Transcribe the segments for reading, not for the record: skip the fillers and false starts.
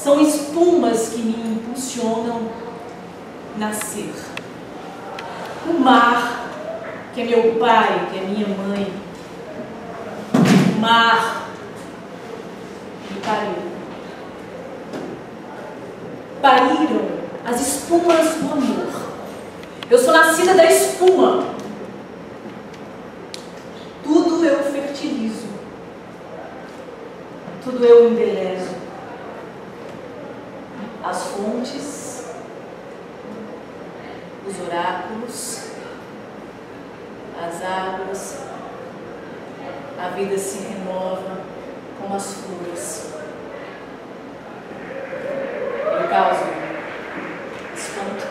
São espumas que me impulsionam nascer. O mar, que é meu pai, que é minha mãe. O mar me pariu. Pariram as espumas do amor. Eu sou nascida da espuma. Tudo eu fertilizo. Tudo eu embelezo. As fontes, os oráculos, obstáculos, as águas, a vida se renova como as flores. Eu causo espanto.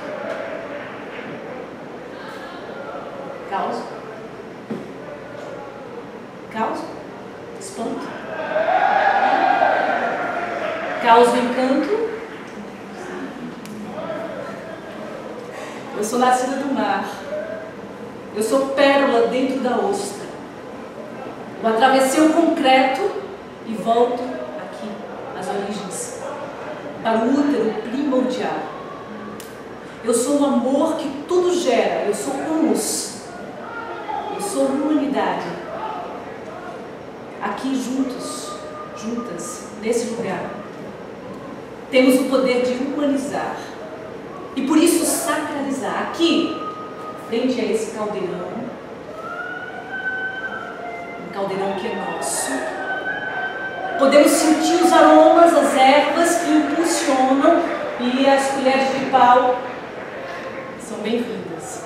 Causo espanto. Causo encanto. Eu sou nascida do mar. Eu sou pérola dentro da ostra. Eu atravessei o concreto e volto aqui, às origens, para o útero primordial. Eu sou o amor que tudo gera. Eu sou humus. Eu sou humanidade. Aqui juntas, nesse lugar, temos o poder de humanizar. E por isso sacralizar. Aqui, frente a esse caldeirão, um caldeirão que é nosso, podemos sentir os aromas, as ervas que impulsionam, e as colheres de pau são bem-vindas.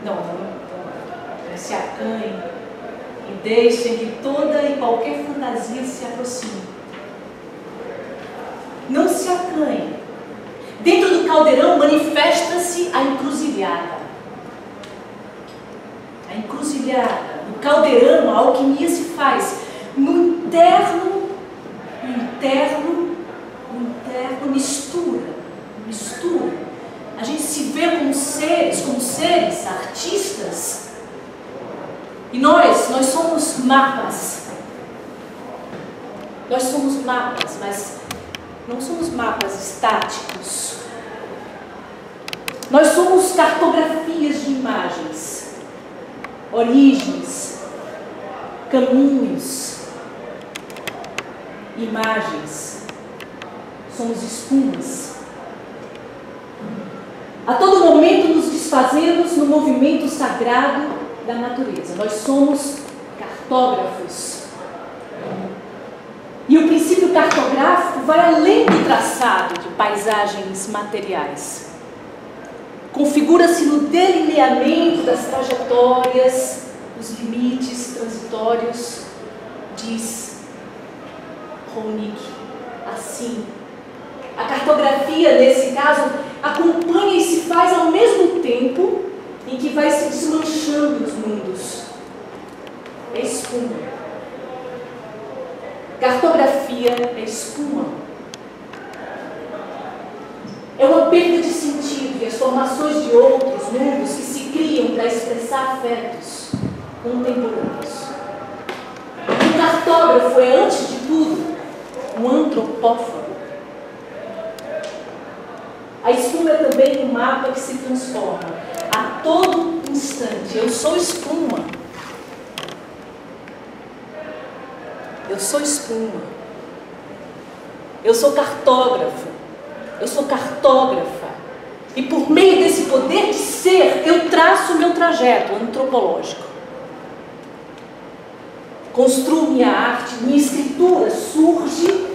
Não se acanhem e deixem que toda e qualquer fantasia se aproxime. Não se acanhem. Dentro do caldeirão manifesta-se a encruzilhada. A encruzilhada. No caldeirão a alquimia se faz. No interno mistura. A gente se vê como seres, artistas. E nós somos mapas. Nós somos mapas, mas não somos mapas estáticos. Nós somos cartografias de imagens, origens, caminhos, imagens. Somos espumas. A todo momento nos desfazemos no movimento sagrado da natureza. Nós somos cartógrafos. E o princípio cartográfico vai além do traçado de paisagens materiais. Configura-se no delineamento das trajetórias, os limites transitórios, diz Ronick. Assim, a cartografia, nesse caso, acompanha e se faz ao mesmo tempo em que vai se desmanchando os mundos. É espuma. Cartografia é espuma. É uma perda de sentido e as formações de outros mundos que se criam para expressar afetos contemporâneos. Um cartógrafo é, antes de tudo, um antropófago. A espuma é também um mapa que se transforma a todo instante. Eu sou espuma. Eu sou espuma. Eu sou cartógrafo. Eu sou cartógrafa. E por meio desse poder de ser, eu traço o meu trajeto antropológico. Construo minha arte, minha escritura surge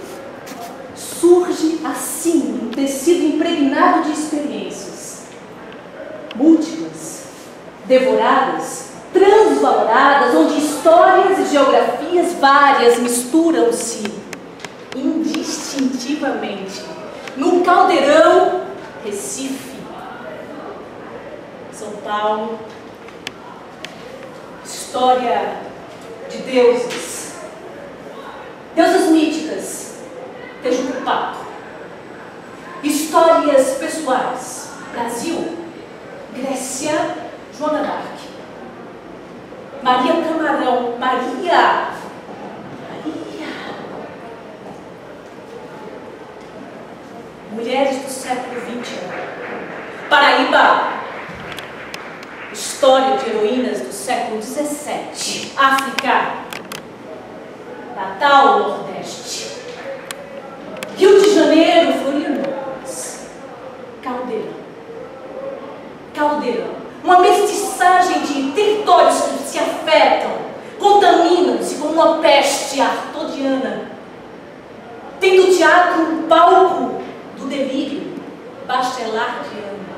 assim, um tecido impregnado de experiências múltiplas, devoradas, transvaloradas, onde histórias e geografias várias misturam-se indistintivamente. No caldeirão, Recife, São Paulo, história de deusas míticas, Tejucupato, histórias pessoais, Brasil, Grécia, Joana d'Arc, Maria Camarão, Maria, mulheres do século XX, Paraíba, história de heroínas do século XVII, África, Natal, Nordeste, Rio de Janeiro, Florianópolis, Caldeirão, uma mestiçagem de territórios que se afetam, contaminam-se como uma peste artodiana, tendo o teatro um palco do delírio, bachelardiana.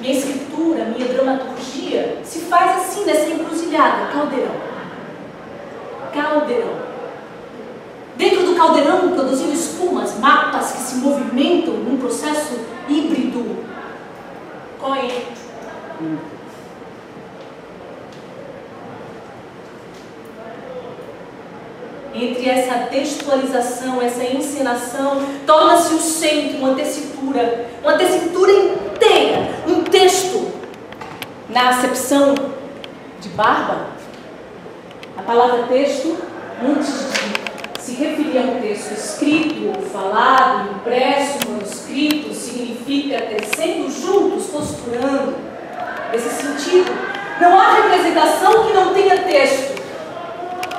Minha escritura, minha dramaturgia se faz assim, nessa encruzilhada, caldeirão. Caldeirão. Dentro do caldeirão, produzindo espumas, mapas que se movimentam num processo híbrido. Coen. Entre essa textualização, essa encenação, torna-se o centro, uma tessitura inteira, um texto. Na acepção de Barba, a palavra texto, antes de se referir a um texto escrito ou falado, impresso, manuscrito, significa tecendo juntos, costurando. Nesse sentido, não há representação que não tenha texto.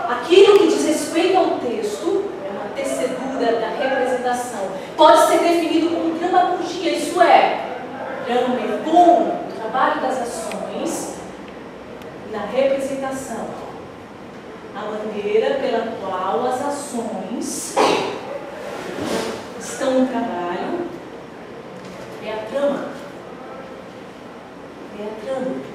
Aquilo que diz respeito ao texto é uma tecedura da representação. Pode ser definido como dramaturgia, isso é, drama, o trabalho das ações na representação. A maneira pela qual as ações estão no trabalho é a trama. É a trama.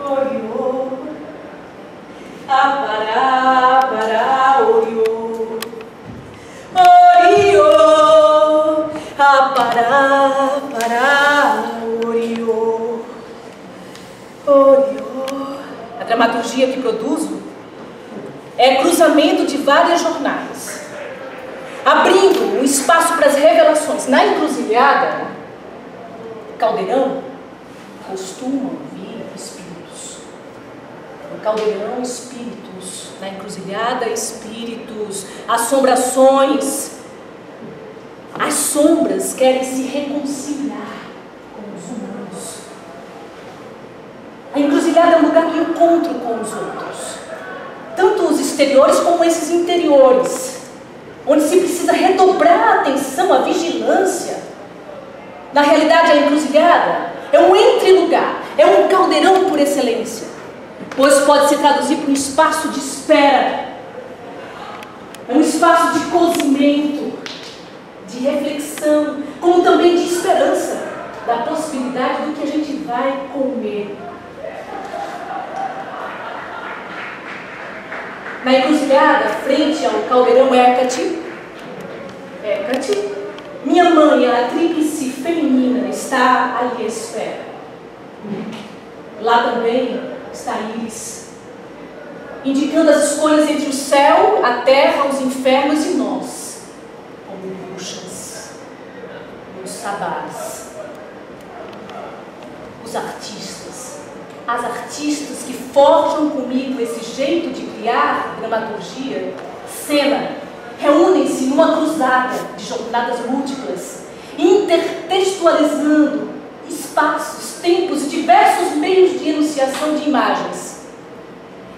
Oriô, apará, apará, oriô. Oriô, apará, apará, oriô. Oriô. A dramaturgia que produzo é cruzamento de várias jornadas, abrindo um espaço para as revelações. Na encruzilhada, caldeirão, costumam espíritos. No caldeirão, espíritos. Na encruzilhada, espíritos. Assombrações. As sombras querem se reconciliar com os humanos. A encruzilhada é um lugar do encontro com os outros. Tanto os exteriores como esses interiores. Onde se precisa redobrar a atenção, a vigilância. Na realidade, a encruzilhada é um entrelugar, é um caldeirão por excelência, pois pode se traduzir por um espaço de espera, é um espaço de cozimento, de reflexão, como também de esperança, da possibilidade do que a gente vai comer. Na encruzilhada, frente ao caldeirão Hecate, minha mãe, a tríplice feminina, está ali à espera. Lá também está Íris, indicando as escolhas entre o céu, a terra, os infernos e nós, como bruxas, os sabás, os artistas, as artistas que forjam comigo esse jeito de criar dramaturgia, cena, reúnem-se numa cruzada de jornadas múltiplas, intertextualizando espaços, tempos e diversos meios de enunciação de imagens.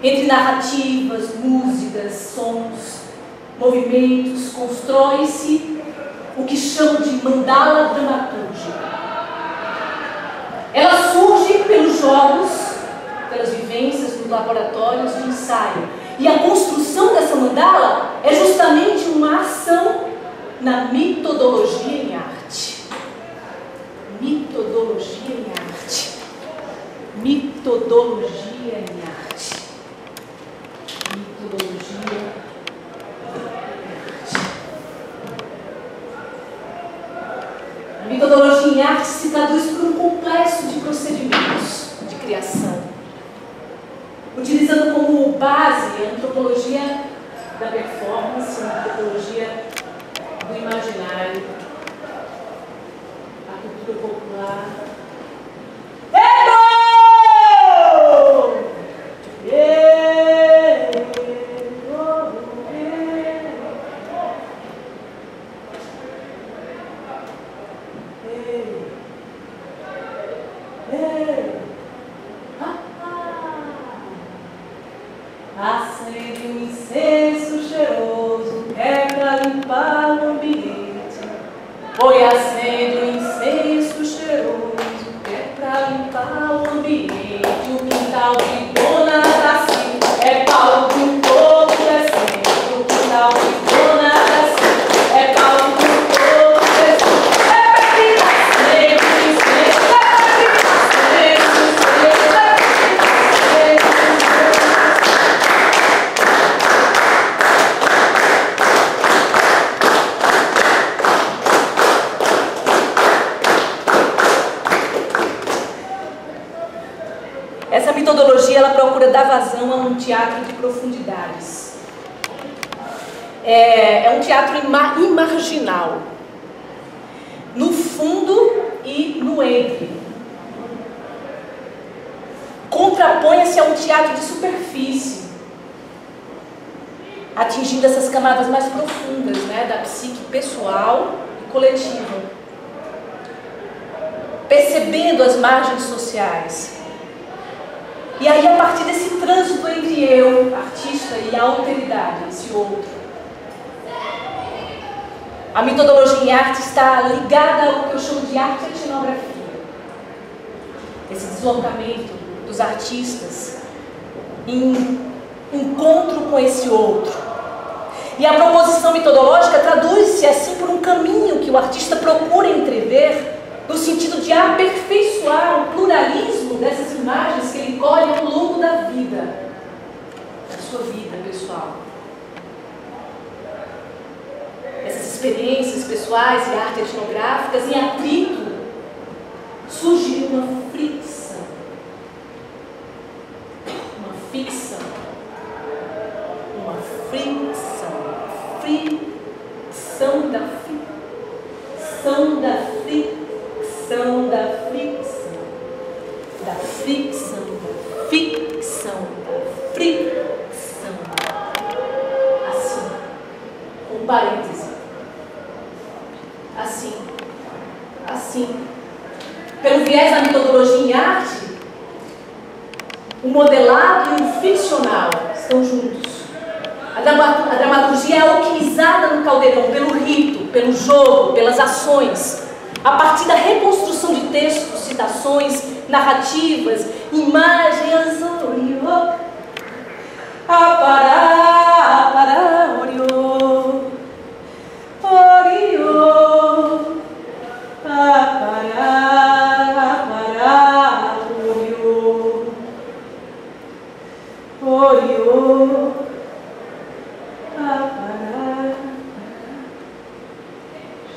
Entre narrativas, músicas, sons, movimentos, constrói-se o que chamo de mandala dramatúrgica. Ela surge pelos jogos, pelas vivências nos laboratórios de ensaio. E a construção dessa mandala é justamente uma ação na metodologia em arte. Metodologia em arte. Metodologia em arte. Metodologia em arte. A metodologia em arte se traduz por um complexo de procedimentos de criação, utilizando como base a antropologia da performance, a antropologia do imaginário, a cultura popular. Acende um incenso cheiroso, é pra limpar o ambiente. Oi, acende um incenso cheiroso, é pra limpar o ambiente. O quintal de Dona Daci é palco de um povo decente. O quintal cultura dá vazão a um teatro de profundidades. É um teatro imarginal, no fundo e no entre. Contrapõe-se a um teatro de superfície, atingindo essas camadas mais profundas, né, da psique pessoal e coletiva, percebendo as margens sociais. E aí, a partir desse trânsito entre eu, artista, e a alteridade, esse outro, a metodologia em arte está ligada ao que eu chamo de arte-etnografia. Esse deslocamento dos artistas em encontro com esse outro. E a proposição metodológica traduz-se assim por um caminho que o artista procura entrever no sentido de aperfeiçoar o pluralismo dessas imagens que ele colhe ao longo da vida, da sua vida pessoal. Essas experiências pessoais e arte etnográficas em atrito, surge uma fricção. Uma ficção. Uma fricção. Fricção da fricção da fricção da fricção. Da fricção da ficção da fricção. Assim, com parêntese. Assim, pelo viés da metodologia em arte, o modelado e o ficcional estão juntos. A dramaturgia é alquimizada no caldeirão pelo rito, pelo jogo, pelas ações, a partir da reconstrução de textos, citações, narrativas, imagens,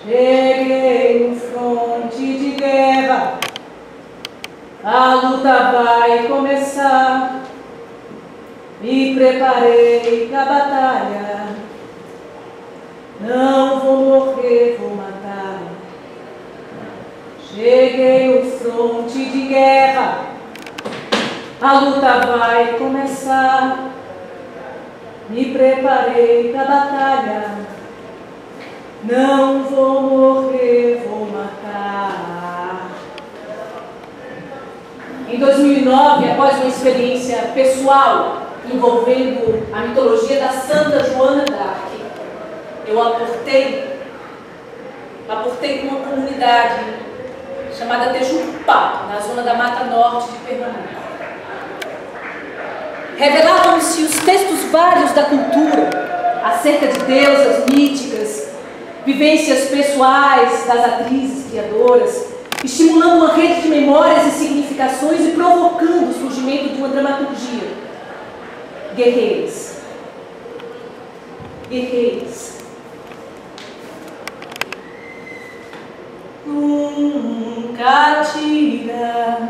cheguei no fronte de guerra, a luta vai começar, me preparei pra batalha, não vou morrer, vou matar. Cheguei no fronte de guerra, a luta vai começar, me preparei pra batalha, não vou morrer, vou matar. Em 2009, após uma experiência pessoal envolvendo a mitologia da Santa Joana d'Arc, eu aportei com uma comunidade chamada Tejupá, na zona da Mata Norte de Pernambuco. Revelavam-se os textos vários da cultura acerca de deusas míticas, vivências pessoais das atrizes criadoras, estimulando uma rede de memórias e significações e provocando o surgimento de uma dramaturgia. Guerreiras. Guerreiras. Nunca tira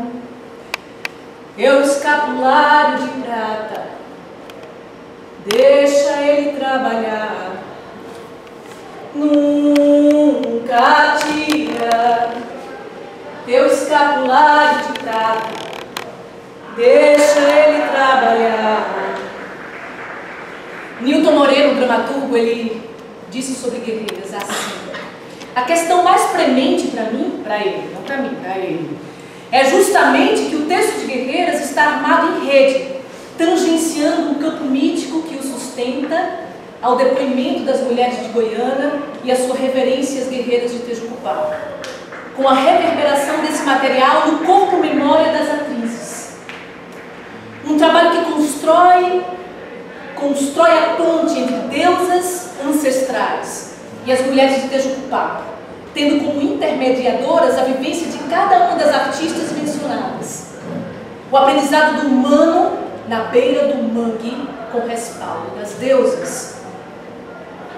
meu escapulário de prata, deixa ele trabalhar. Nunca tira teu escapulário de prata, deixa ele trabalhar. Nilton Moreno, o dramaturgo, ele disse sobre guerreiras assim: a questão mais premente para mim, para ele, não para mim, para ele, é justamente que o texto de Guerreiras está armado em rede, tangenciando um campo mítico que o sustenta ao depoimento das mulheres de Goiânia e a sua reverência às guerreiras de Tejupá, com a reverberação desse material no corpo-memória das atrizes. Um trabalho que constrói a ponte entre deusas ancestrais e as mulheres de Tejupá, tendo como intermediadoras a vivência de cada uma das artistas mencionadas. O aprendizado do humano na beira do mangue com respaldo das deusas.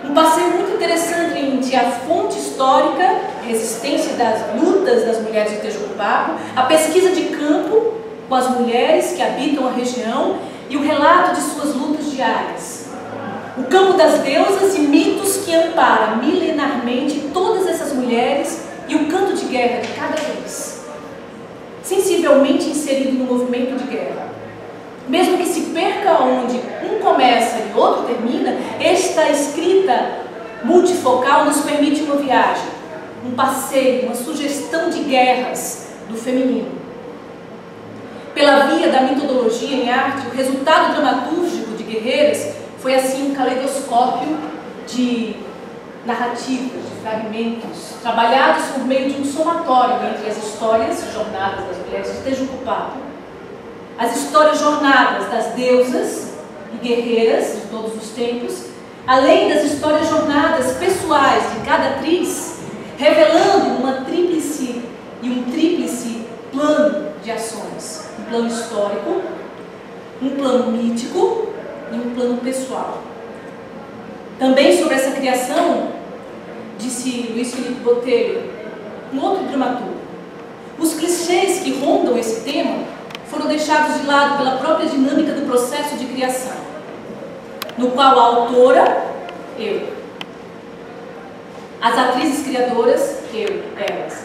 Um passeio muito interessante entre a fonte histórica, a resistência das lutas das mulheres de Tejupá, a pesquisa de campo com as mulheres que habitam a região e o relato de suas lutas diárias. O campo das deusas e mitos que ampara milenarmente todas essas mulheres e o canto de guerra de cada vez, sensivelmente inserido no movimento de guerra. Mesmo que se perca onde um começa e outro termina, esta escrita multifocal nos permite uma viagem, um passeio, uma sugestão de guerras do feminino. Pela via da metodologia em arte, o resultado dramatúrgico de Guerreiras foi assim um caleidoscópio de narrativas, de fragmentos, trabalhados por meio de um somatório entre as histórias, jornadas das mulheres de Tejupapá, as histórias jornadas das deusas e guerreiras de todos os tempos, além das histórias jornadas pessoais de cada atriz, revelando uma tríplice e um tríplice plano de ações. Um plano histórico, um plano mítico e um plano pessoal. Também sobre essa criação, disse Luiz Felipe Botelho, um outro dramaturgo, os clichês que rondam esse tema foram deixados de lado pela própria dinâmica do processo de criação, no qual a autora, eu, as atrizes criadoras, eu, elas,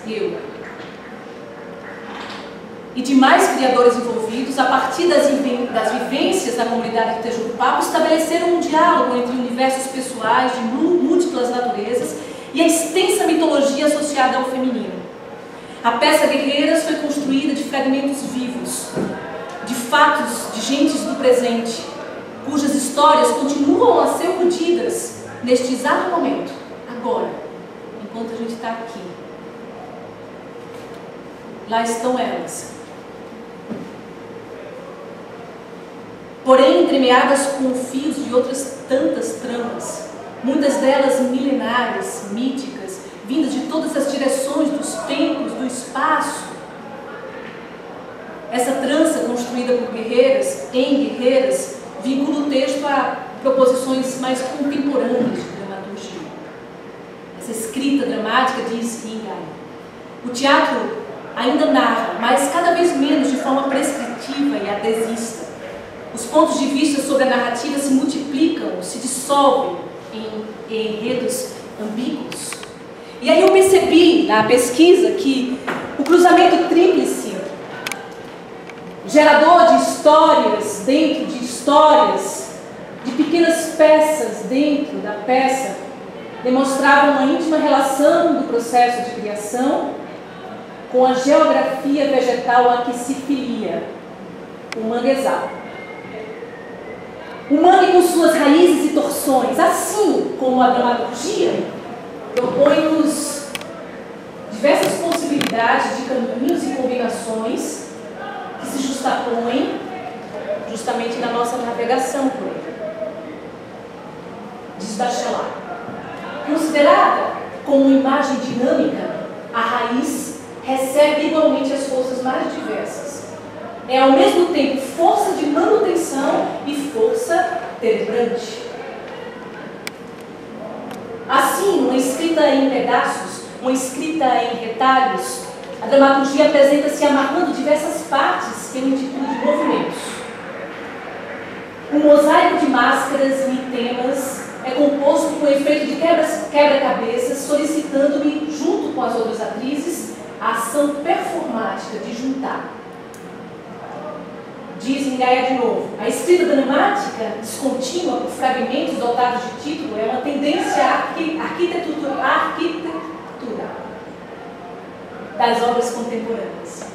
eu, e demais criadores envolvidos, a partir das vivências da comunidade de Tejupapá, estabeleceram um diálogo entre universos pessoais de múltiplas naturezas e a extensa mitologia associada ao feminino. A peça Guerreiras foi construída de fragmentos vivos, de fatos de gentes do presente, cujas histórias continuam a ser rudidas neste exato momento, agora, enquanto a gente está aqui. Lá estão elas. Porém, entremeadas com fios de outras tantas tramas, muitas delas milenares, míticas, vindas de todas as direções dos tempos, do espaço. Essa trança construída por guerreiras, em guerreiras, vincula o texto a proposições mais contemporâneas de dramaturgia. Essa escrita dramática, diz Ingai, o teatro ainda narra, mas cada vez menos de forma prescritiva e adesista. Os pontos de vista sobre a narrativa se multiplicam, se dissolvem em enredos ambíguos. E aí eu percebi na pesquisa que o cruzamento tríplice, gerador de histórias dentro de histórias, de pequenas peças dentro da peça, demonstrava uma íntima relação do processo de criação com a geografia vegetal a que se filia, o manguezal. O mangue com suas raízes e torções, assim como a dramaturgia, propõe-nos diversas possibilidades de caminhos e combinações que se justapõem justamente na nossa navegação por ele. Diz Bachelard. Considerada como imagem dinâmica, a raiz recebe igualmente as forças mais diversas. É ao mesmo tempo força de manutenção e força deliberante. Assim, uma escrita em pedaços, uma escrita em retalhos, a dramaturgia apresenta-se amarrando diversas partes que eu intitulo de movimentos. Um mosaico de máscaras e temas é composto com o efeito de quebra-cabeças, solicitando-me, junto com as outras atrizes, a ação performática de juntar. Diz Ingaia de novo, a escrita dramática descontínua por fragmentos dotados de título é uma tendência arquitetura das obras contemporâneas.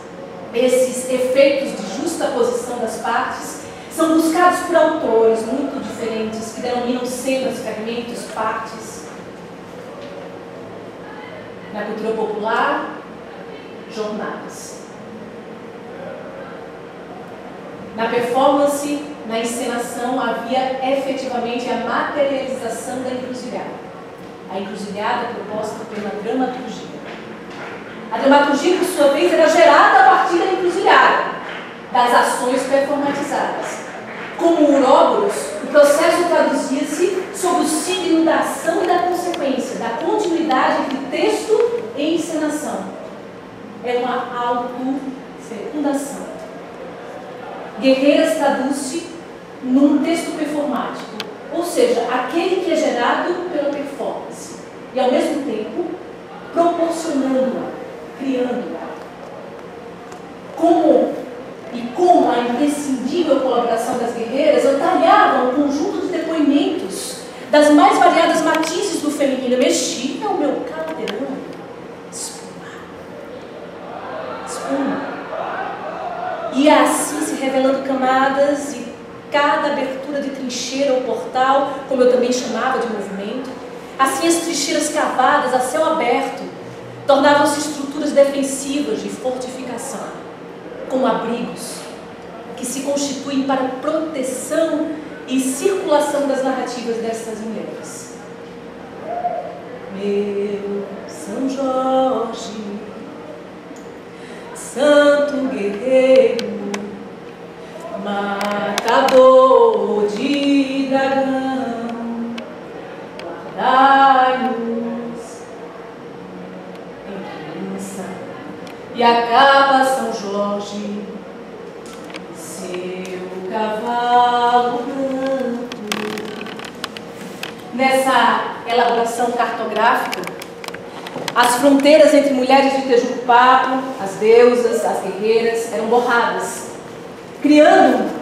Esses efeitos de justaposição das partes são buscados por autores muito diferentes que denominam cenas, fragmentos, partes. Na cultura popular, jornadas. Na performance, na encenação, havia efetivamente a materialização da encruzilhada. A encruzilhada proposta pela dramaturgia. A dramaturgia, por sua vez, era gerada a partir da encruzilhada, das ações performatizadas. Como o Uróboros, o processo traduzia-se sob o signo da ação e da consequência, da continuidade entre texto e encenação. É uma autofecundação. Guerreiras traduz-se num texto performático, ou seja, aquele que é gerado pela performance e, ao mesmo tempo, proporcionando-a, criando-a. Com a imprescindível colaboração das guerreiras, eu talhava um conjunto de depoimentos das mais variadas matizes do feminino. Eu mexia o meu caldeirão, espuma. Ia assim se revelando camadas, e cada abertura de trincheira ou portal, como eu também chamava de movimento, assim as trincheiras cavadas a céu aberto tornavam-se estruturas defensivas de fortificação, como abrigos que se constituem para proteção e circulação das narrativas dessas mulheres. Meu São Jorge, santo guerreiro, matador de dragão, guardai-nos em criança e acaba São Jorge, seu cavalo branco. Nessa elaboração cartográfica, as fronteiras entre mulheres de Tejuco-Papo, as deusas, as guerreiras, eram borradas, criando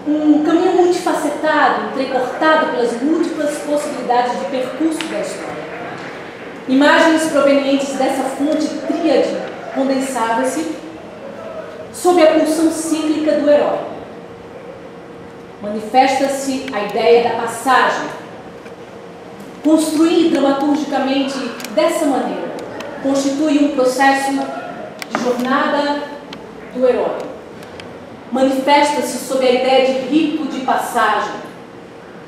um caminho multifacetado, entrecortado pelas múltiplas possibilidades de percurso da história. Imagens provenientes dessa fonte tríade condensavam-se sob a pulsão cíclica do herói. Manifesta-se a ideia da passagem. Construir dramaturgicamente dessa maneira constitui um processo de jornada do herói. Manifesta-se sob a ideia de rito de passagem,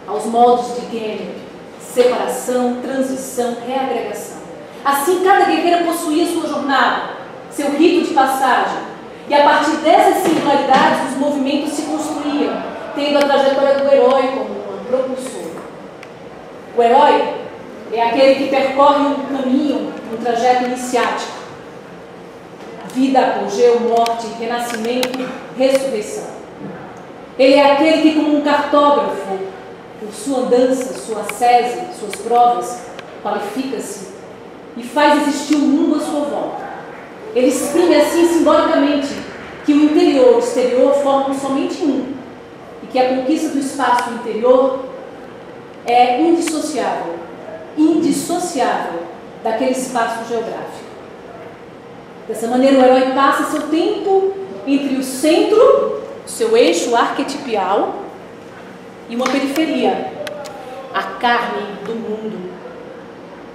aos moldes de Gellner: separação, transição, reagregação. Assim, cada guerreira possuía sua jornada, seu rito de passagem, e a partir dessas singularidades os movimentos se construíam, tendo a trajetória do herói como uma propulsora. O herói é aquele que percorre um caminho, um trajeto iniciático. Vida, apogeu, morte, renascimento, ressurreição. Ele é aquele que, como um cartógrafo, por sua andança, sua ascese, suas provas, qualifica-se e faz existir o mundo à sua volta. Ele exprime assim simbolicamente que o interior e o exterior formam somente um, e que a conquista do espaço interior é indissociável daquele espaço geográfico. Dessa maneira, o herói passa seu tempo entre o centro, seu eixo arquetipial, e uma periferia, a carne do mundo,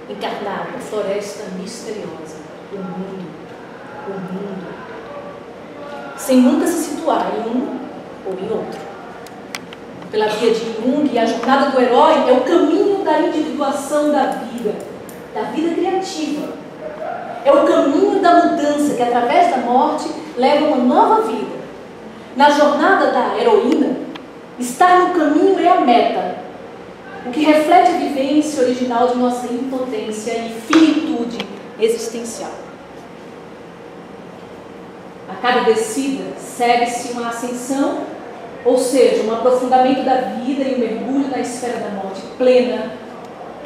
encarnada, floresta misteriosa, o mundo, sem nunca se situar em um ou em outro. Pela via de Jung, a jornada do herói é o caminho da individuação da vida criativa. É o caminho da mudança que, através da morte, leva uma nova vida. Na jornada da heroína, estar no caminho é a meta, o que reflete a vivência original de nossa impotência e finitude existencial. A cada descida segue-se uma ascensão, ou seja, um aprofundamento da vida e um mergulho na esfera da morte plena,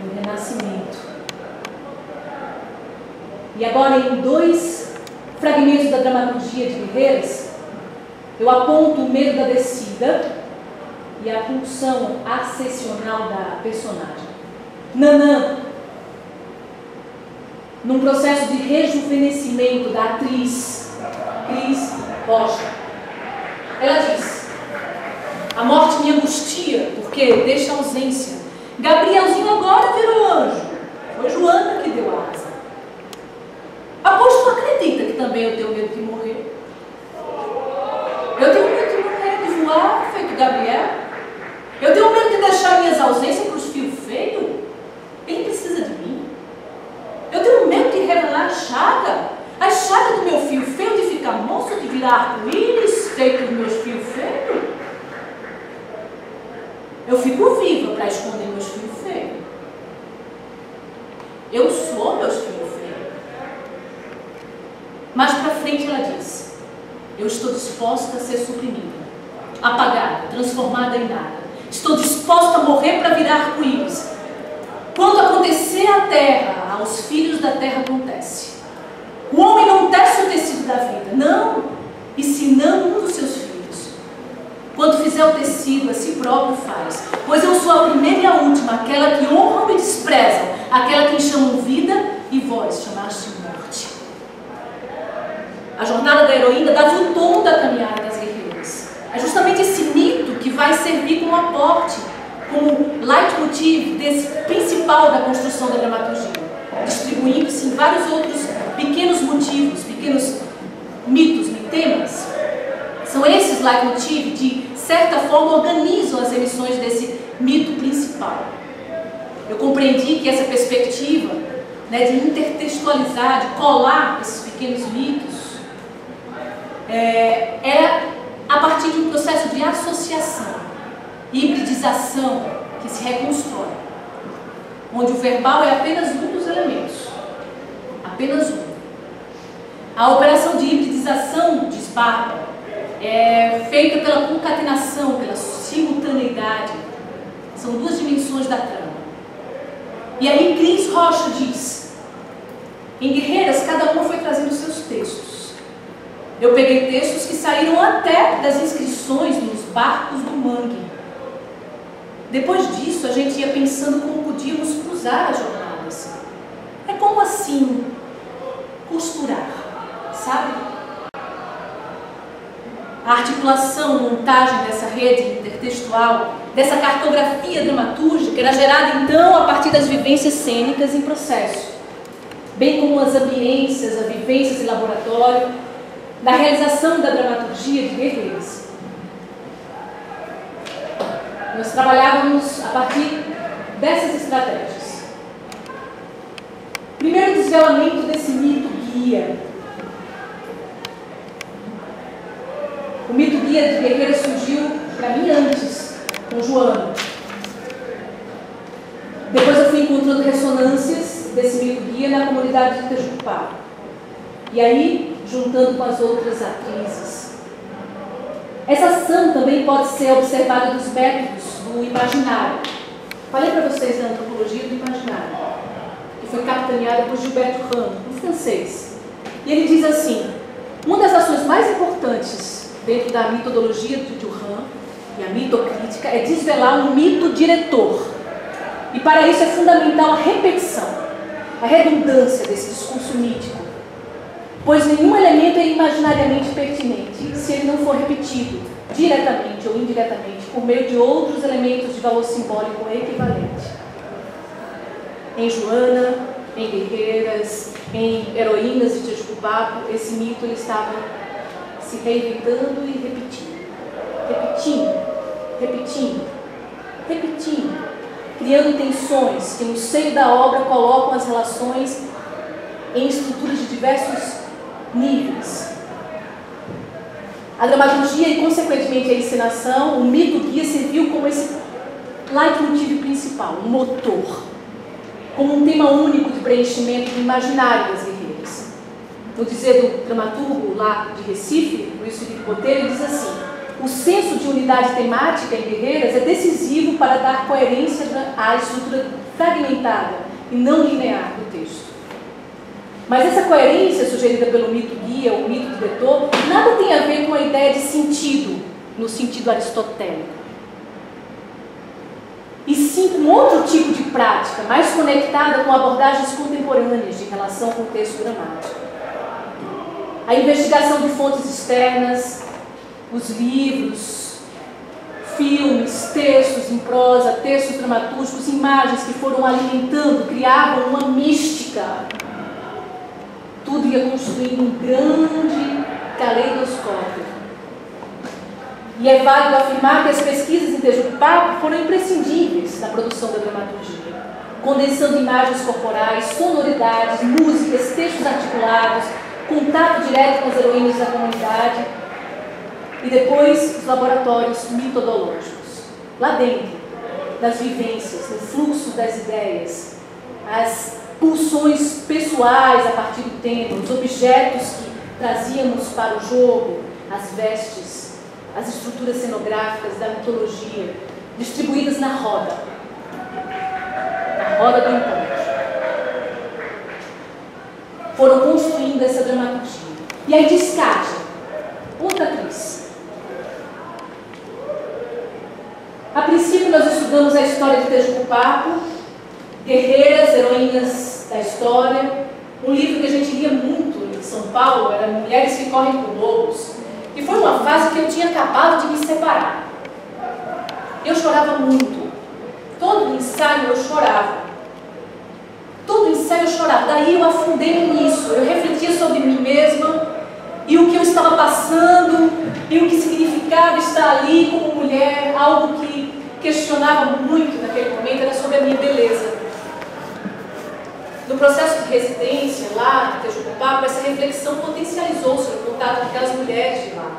no renascimento. E agora, em 2 fragmentos da dramaturgia de Guerreiras, eu aponto o medo da descida e a pulsão ascensional da personagem. Nanã, num processo de rejuvenescimento da atriz Cris Rocha. Ela diz: a morte me angustia, porque deixa ausência. Gabrielzinho agora virou anjo. Foi Joana que deu asa. Aposto tu acredita que também eu tenho medo de morrer? Eu tenho medo de morrer, de voar, feito Gabriel. Eu tenho medo de deixar minhas ausências para os fios feios. Ele precisa de mim. Eu tenho medo de revelar a chaga do meu fio feio, de ficar moço, de virar arco-íris feito dos meus fios feios. Eu fico viva para esconder meus fios feios. Eu sou meus fios feios. Mais para frente ela diz: eu estou disposta a ser suprimida, apagada, transformada em nada. Estou disposta a morrer para virar arco-íris. Quando acontecer a terra, aos filhos da terra acontece. O homem não tece o tecido da vida, não, e senão um dos seus filhos. Quando fizer o tecido, a si próprio faz. Pois eu sou a primeira e a última, aquela que honram e desprezam, aquela que chamam vida e vós chamaste morte. A jornada da heroína dava o tom da caminhada das guerreiras. É justamente esse mito que vai servir como aporte, como leitmotiv principal da construção da dramaturgia, distribuindo-se em vários outros pequenos motivos, pequenos mitos, temas. São esses leitmotiv de certa forma organizam as emissões desse mito principal. Eu compreendi que essa perspectiva, né, de intertextualizar, de colar esses pequenos mitos, era a partir de um processo de associação, hibridização, que se reconstrói, onde o verbal é apenas um dos elementos, apenas um. A operação de hibridização, diz Barbara, é feita pela concatenação, pela simultaneidade. São duas dimensões da trama. E aí Cris Rocha diz: em Guerreiras, cada uma foi trazendo seus textos. Eu peguei textos que saíram até das inscrições nos barcos do mangue. Depois disso, a gente ia pensando como podíamos cruzar as jornadas. É como assim costurar, sabe? A articulação, montagem dessa rede intertextual, dessa cartografia dramatúrgica, era gerada então a partir das vivências cênicas em processo, bem como as ambiências, as vivências em laboratório, da realização da dramaturgia de Guerreiras. Nós trabalhávamos a partir dessas estratégias. Primeiro, o desvelamento desse mito guia. O mito guia de Guerreiras surgiu para mim antes, com Joana. Depois eu fui encontrando ressonâncias desse mito guia na comunidade de Itejupá. E aí, juntando com as outras atrizes. Essa ação também pode ser observada dos métodos do imaginário. Falei para vocês da antropologia do imaginário, que foi capitaneada por Gilberto Ramo, um francês. E ele diz assim: uma das ações mais importantes dentro da metodologia de Duran e a mitocrítica é desvelar um mito diretor. E para isso é fundamental a repetição, a redundância desse discurso mítico, pois nenhum elemento é imaginariamente pertinente se ele não for repetido, diretamente ou indiretamente, por meio de outros elementos de valor simbólico equivalente. Em Joana, em Guerreiras, em Heroínas de Tejupá, esse mito ele estava se reinventando e repetindo, criando tensões que no seio da obra colocam as relações em estruturas de diversos níveis. A dramaturgia e, consequentemente, a encenação, o mito guia serviu como esse leitmotiv principal, um motor, como um tema único de preenchimento do imaginário das guerreiras. No dizer do dramaturgo lá de Recife, Luiz Felipe Botelho, ele diz assim: o senso de unidade temática em Guerreiras é decisivo para dar coerência à estrutura fragmentada e não linear do texto. Mas essa coerência sugerida pelo mito guia, o mito diretor, nada tem a ver com a ideia de sentido, no sentido aristotélico. E sim com outro tipo de prática, mais conectada com abordagens contemporâneas de relação com o texto dramático. A investigação de fontes externas, os livros, filmes, textos em prosa, textos dramatúrgicos, imagens que foram alimentando, criavam uma mística. Tudo ia construindo um grande caleidoscópio. E é válido afirmar que as pesquisas em Tejupá foram imprescindíveis na produção da dramaturgia, condensando imagens corporais, sonoridades, músicas, textos articulados, contato direto com as heroínas da comunidade e depois os laboratórios metodológicos. Lá dentro, das vivências, no fluxo das ideias, as pulsões pessoais a partir do tema, os objetos que trazíamos para o jogo, as vestes, as estruturas cenográficas da mitologia, distribuídas na roda do encontro. Foram construindo essa dramaturgia. E aí diz Kátia, outra atriz. A princípio nós estudamos a história de Tejuco-Papo, guerreiras, heroínas da história, um livro que a gente lia muito em São Paulo, era Mulheres que Correm com Lobos, e foi uma fase que eu tinha acabado de me separar. Eu chorava muito, todo ensaio eu chorava. Todo ensaio eu chorava, daí eu afundei nisso, eu refletia sobre mim mesma e o que eu estava passando e o que significava estar ali como mulher, algo que questionava muito naquele momento era sobre a minha beleza. No processo de residência lá no Tejuco-Papo, essa reflexão potencializou-se no contato com aquelas mulheres de lá.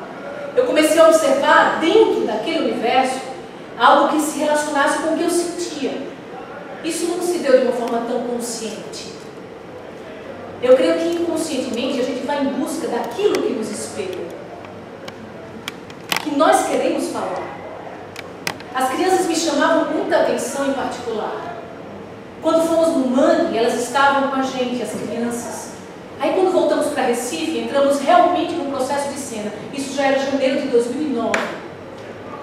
Eu comecei a observar dentro daquele universo algo que se relacionasse com o que eu sentia. Isso não se deu de uma forma tão consciente. Eu creio que inconscientemente a gente vai em busca daquilo que nos espelha, que nós queremos falar. As crianças me chamavam muita atenção em particular. Quando fomos no Mangue, elas estavam com a gente, as crianças. Aí quando voltamos para Recife, entramos realmente num processo de cena. Isso já era janeiro de 2009.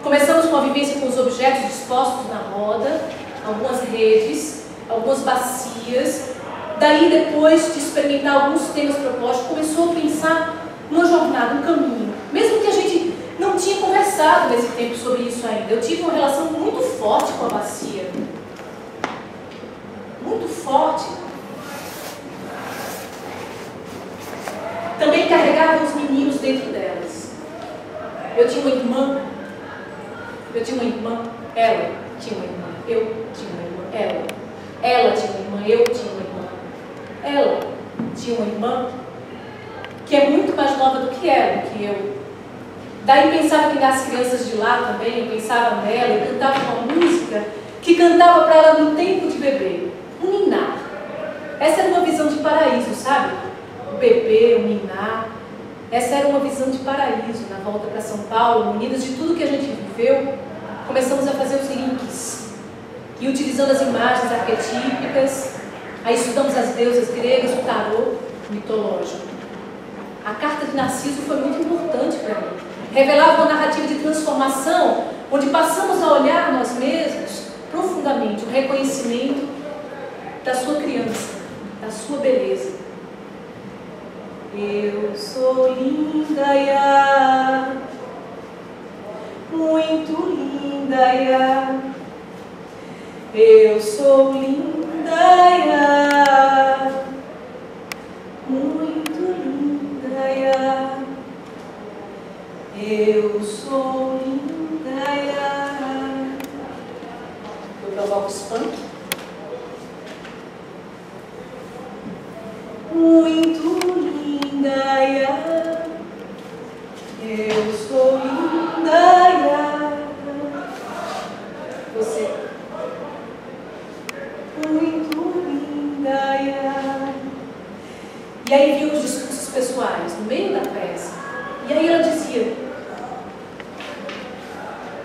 Começamos com a vivência com os objetos dispostos na roda, algumas redes, algumas bacias. Daí, depois de experimentar alguns temas propostos, começou a pensar numa jornada, um caminho. Mesmo que a gente não tinha conversado nesse tempo sobre isso ainda. Eu tive uma relação muito forte com a bacia. Muito forte. Também carregava os meninos dentro delas. Eu tinha uma irmã. Eu tinha uma irmã. Ela tinha uma irmã. Eu tinha uma irmã. Ela tinha uma irmã. Eu tinha uma irmã. Ela tinha uma irmã que é muito mais nova do que ela, que eu. Daí pensava que nas crianças de lá também, eu pensava nela e cantava uma música que cantava para ela no tempo de bebê. Um ninar. Essa era uma visão de paraíso, sabe? O bebê, o ninar. Essa era uma visão de paraíso. Na volta para São Paulo, unidas de tudo que a gente viveu, começamos a fazer os links. E utilizando as imagens arquetípicas, aí estudamos as deusas gregas, o tarô mitológico. A carta de Narciso foi muito importante para mim. Revelava uma narrativa de transformação, onde passamos a olhar nós mesmos profundamente, o reconhecimento da sua criança, da sua beleza. Eu sou linda, Iá, muito linda, Iá. Eu sou linda, Iá, muito linda, Iá. Eu sou linda, Iá. Eu provoco espanto. Muito linda, Iá. Eu sou linda, Iá. Você. Muito linda, Iá. E aí vinham os discursos pessoais no meio da peça. E aí ela dizia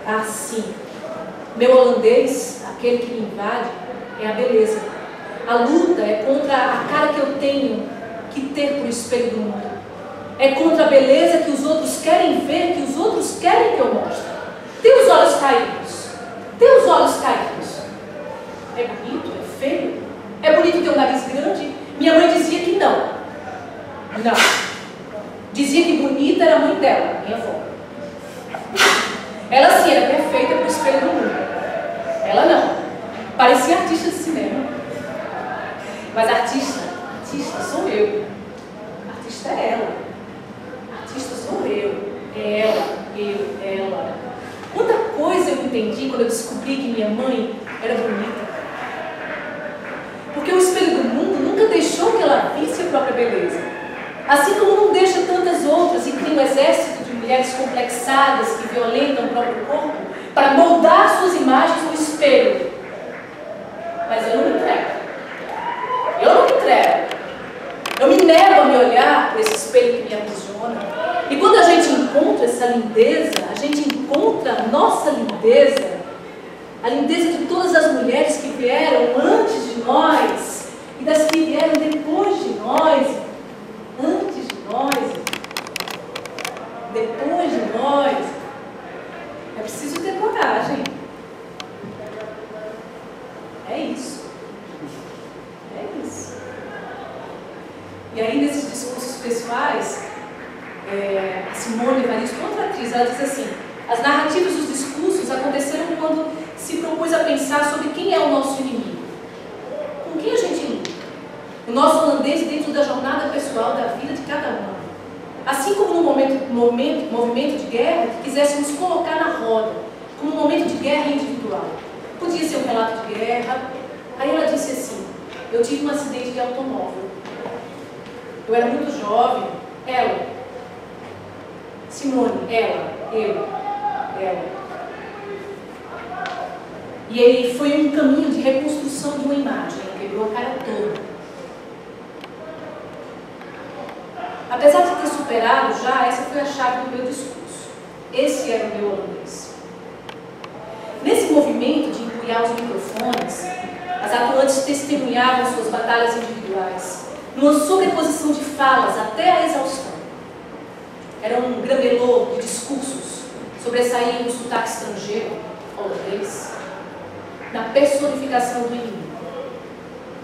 assim: meu holandês, aquele que me invade, é a beleza. A luta é contra a cara que eu tenho que ter por espelho do mundo. É contra a beleza que os outros querem ver, que os outros querem que eu mostre. Tem os olhos caídos. Tem os olhos caídos. É bonito? É feio? É bonito ter um nariz grande? Minha mãe dizia que não. Não. Dizia que bonita era a mãe dela, minha avó. Ela sim era perfeita para o espelho do mundo. Ela não. Parecia artista de cinema. Mas artista sou eu. Artista é ela. Artista sou eu. É ela. Quanta coisa eu entendi quando eu descobri que minha mãe era bonita. Porque o espelho do mundo nunca deixou que ela visse a própria beleza. Assim como não deixa tantas outras e cria um exército de mulheres complexadas que violentam o próprio corpo para moldar suas imagens no espelho. Mas eu não me entrego. Eu me nego a me olhar para esse espelho que me aprisiona. E quando a gente encontra essa lindeza, a gente encontra a nossa lindeza, a lindeza de todas as mulheres que vieram antes de nós e das que vieram depois de nós, antes de nós, depois de nós. É preciso ter coragem. É isso. É isso. E aí, nesses discursos pessoais, a Simone Evaristo, outra atriz, ela diz assim: as narrativas dos discursos aconteceram quando se propôs a pensar sobre quem é o nosso inimigo, com quem a gente luta, o nosso holandês dentro da jornada pessoal da vida de cada um. Assim como no movimento de guerra, que quiséssemos colocar na roda, como um momento de guerra individual. Podia ser um relato de guerra. Aí ela disse assim: eu tive um acidente de automóvel. Eu era muito jovem. Ela, Simone, ela. E aí foi um caminho de reconstrução de uma imagem. Ela quebrou a cara toda. Apesar de ter superado já, essa foi a chave do meu discurso. Esse era o meu holandês. Nesse movimento de empunhar os microfones, as atuantes testemunhavam suas batalhas individuais, numa sobreposição de falas até a exaustão. Era um gramelô de discursos, sobressaíam o sotaque estrangeiro, holandês, na personificação do inimigo.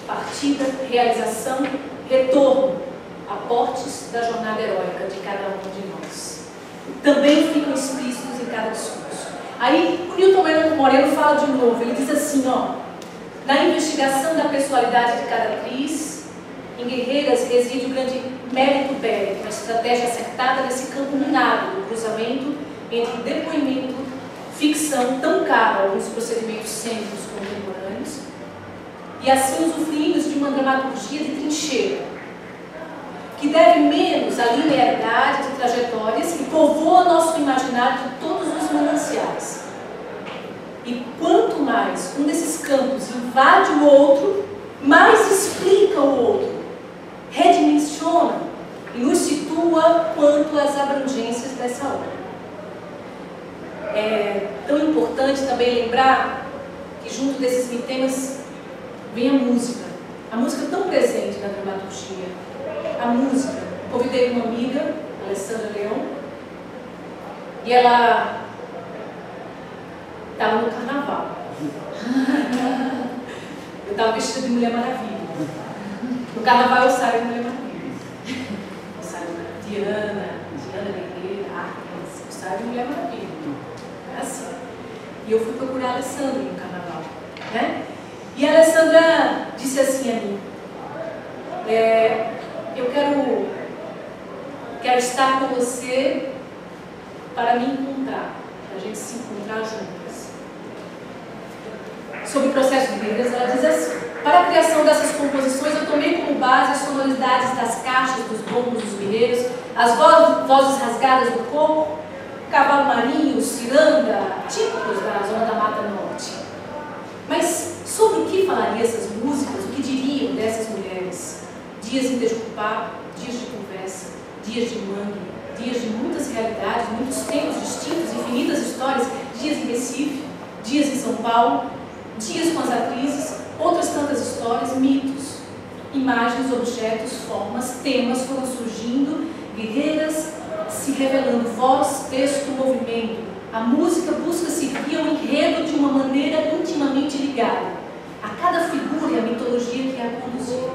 Partida, realização, retorno, aportes da jornada heróica de cada um de nós. Também ficam explícitos em cada discurso. Aí o Nilton Moreno fala de novo, ele diz assim, na investigação da personalidade de cada atriz, em Guerreiras reside o grande mérito bélico, uma estratégia acertada nesse campo minado do cruzamento entre depoimento, ficção, tão caro a alguns procedimentos cênicos contemporâneos, e assim usufruímos de uma dramaturgia de trincheira, que deve menos à linearidade de trajetórias e povoa nosso imaginário de todos os mananciais. E quanto mais um desses campos invade o outro, mais explica o outro, redimensiona e nos situa quanto às abrangências dessa obra. É tão importante também lembrar que junto desses temas vem a música tão presente na dramaturgia. A música. Convidei uma amiga, Alessandra Leão, e ela estava no carnaval. Eu estava vestida de Mulher Maravilha. No carnaval eu saio de Mulher Maravilha. Eu saio de Diana Guerreira, Artes, eu saio de Mulher Maravilha. É assim. E eu fui procurar a Alessandra no carnaval, né? E a Alessandra disse assim a mim: eu quero estar com você para me encontrar, para a gente se encontrar juntas. Sobre o processo de Guerreiras, ela diz assim: para a criação dessas composições, eu tomei como base as sonoridades das caixas, dos bombos dos guerreiros, as vozes rasgadas do coco, cavalo marinho, ciranda, típicos da zona da Mata Norte. Mas sobre o que falariam essas músicas, o que diriam dessas mulheres? Dias em Tejupá, dias de conversa, dias de mangue, dias de muitas realidades, muitos tempos distintos, infinitas histórias, dias em Recife, dias em São Paulo, dias com as atrizes, outras tantas histórias, mitos, imagens, objetos, formas, temas foram surgindo, guerreiras se revelando, voz, texto, movimento. A música busca servir ao enredo de uma maneira intimamente ligada a cada figura e a mitologia que a conduziu.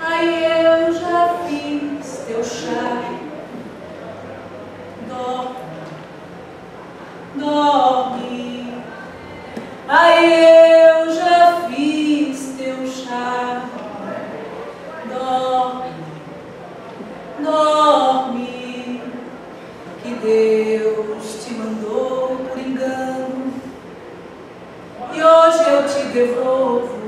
Ai, eu já fiz teu chá, dorme. Ai, eu já fiz teu chá, dorme, que Deus te mandou por engano, e hoje eu te devolvo.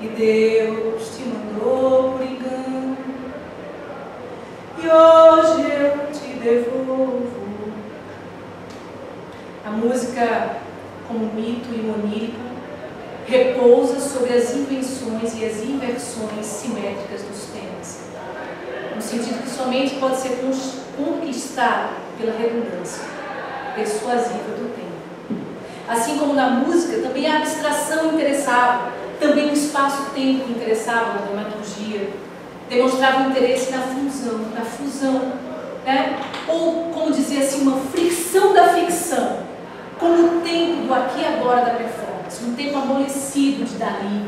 E Deus te mandou por engano, e hoje eu te devolvo. A música, como mito e onírico, repousa sobre as invenções e as inversões simétricas dos temas, no sentido que somente pode ser conquistado pela redundância persuasiva do tema. Assim como na música, também a abstração interessava, também o espaço-tempo interessava na dramaturgia, demonstrava interesse na fusão, né? Ou, como dizer assim, uma fricção da ficção, como o tempo do aqui e agora da performance, um tempo amolecido de Dalí,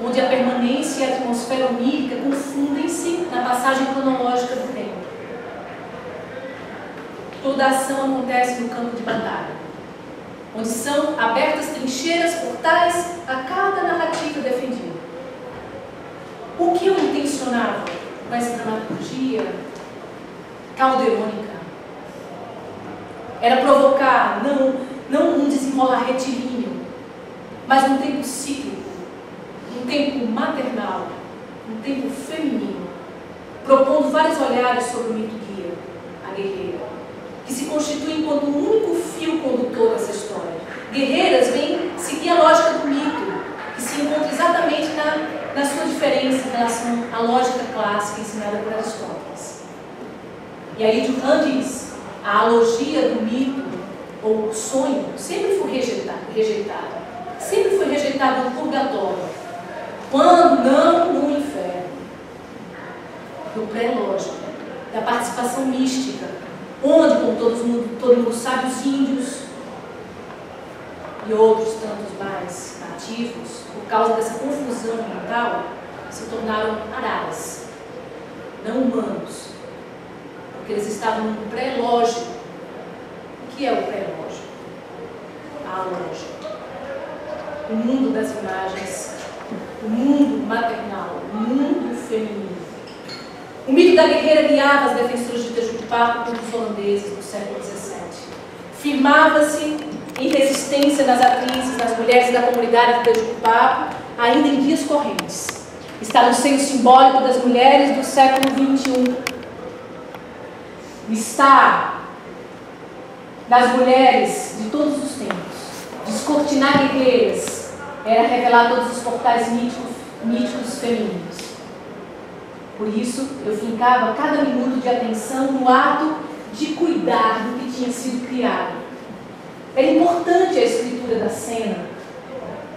onde a permanência e a atmosfera onírica confundem-se na passagem cronológica do tempo. Toda a ação acontece no campo de batalha, onde são abertas trincheiras, portais a cada narrativa defendida. O que eu intencionava com essa dramaturgia caldeirônica era provocar não um desenrolar retilíneo, mas um tempo cíclico, um tempo maternal, um tempo feminino, propondo vários olhares sobre o mito guia, a guerreira, que se constitui enquanto o único fio condutor dessa história. Guerreiras vêm seguir a lógica do mito, que se encontra exatamente na sua diferença em relação à lógica clássica ensinada por Aristóteles. E aí Duran diz, a alogia do mito ou o sonho sempre foi rejeitada. Sempre foi rejeitado no purgatório, quando não no inferno. Do pré-lógico, da participação mística, onde, como todo mundo sabe, os índios e outros tantos mais nativos, por causa dessa confusão mental, se tornaram araras, não humanos, porque eles estavam no pré-lógico. O que é o pré-lógico? A lógica. O mundo das imagens, o mundo maternal, o mundo feminino. O mito da guerreira guiava as defensoras de Tejucupá contra os holandeses do século XVII. Firmava-se em resistência nas atrizes, nas mulheres da comunidade de Tejucupá, ainda em dias correntes. Está no seio simbólico das mulheres do século XXI. Está nas mulheres de todos os tempos. Descortinar guerreiras era revelar todos os portais míticos femininos. Por isso, eu fincava cada minuto de atenção no ato de cuidar do que tinha sido criado. Era importante a escritura da cena,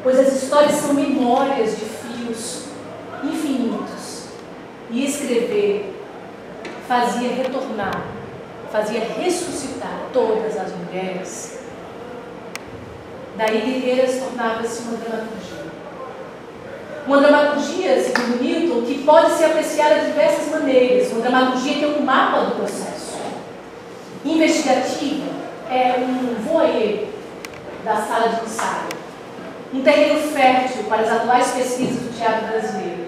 pois as histórias são memórias de fios infinitos. E escrever fazia retornar, fazia ressuscitar todas as mulheres. Daí Guerreiras tornava-se uma dramaturgia. Uma dramaturgia, segundo Milton, que pode ser apreciada de diversas maneiras. Uma dramaturgia que é um mapa do processo. Investigativa é um voyeur da sala de ensaio. Um terreno fértil para as atuais pesquisas do teatro brasileiro.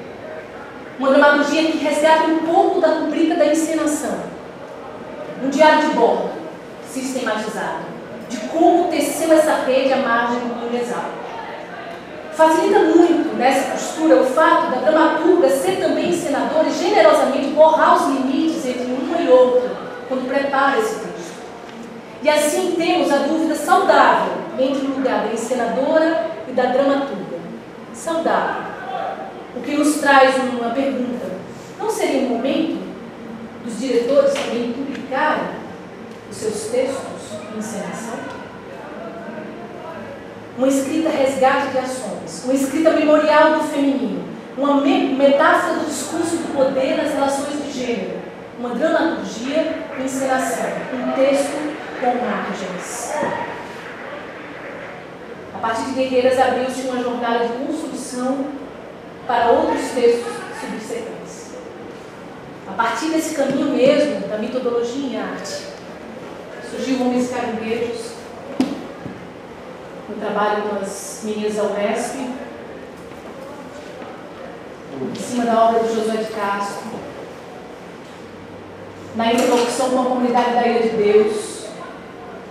Uma dramaturgia que resgata um pouco da rubrica da encenação. Um diário de bordo, sistematizado, de como teceu essa rede à margem do universal. Facilita muito nessa postura o fato da dramaturga ser também encenadora e generosamente borrar os limites entre uma e outra quando prepara esse texto. E assim temos a dúvida saudável entre o lugar da encenadora e da dramaturga. Saudável. O que nos traz uma pergunta. Não seria um momento dos diretores também publicarem os seus textos em encenação? Uma escrita resgate de ações, uma escrita memorial do feminino, uma metáfora do discurso do poder nas relações de gênero, uma dramaturgia em encenação, um texto com margens. A partir de Guerreiras abriu-se uma jornada de construção para outros textos subsequentes. A partir desse caminho mesmo, da metodologia em arte, surgiu Homens Caranguejos, no trabalho com as meninas da UESP, em cima da obra de Josué de Castro, na interlocução com a comunidade da Ilha de Deus,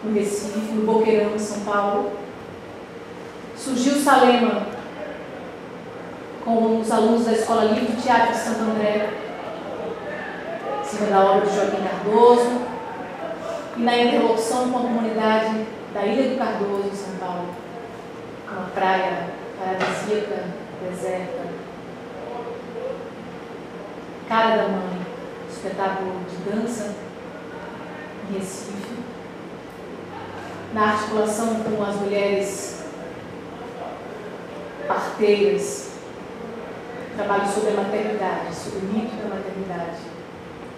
no Recife, no Boqueirão, em São Paulo. Surgiu Salema, com os alunos da Escola Livre de Teatro de Santo André, em cima da obra de Joaquim Cardoso, e na interlocução com a comunidade da Ilha do Cardoso, em São Paulo. uma praia paradisíaca, deserta. Cara da Mãe, espetáculo de dança em Recife. Na articulação com as mulheres parteiras, trabalho sobre a maternidade, sobre o mito da maternidade,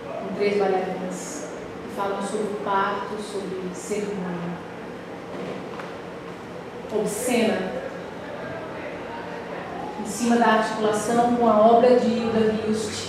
com 3 bailarinas que falam sobre o parto, sobre cerimônia. Obscena, em cima da articulação com a obra de Hilda Hilst,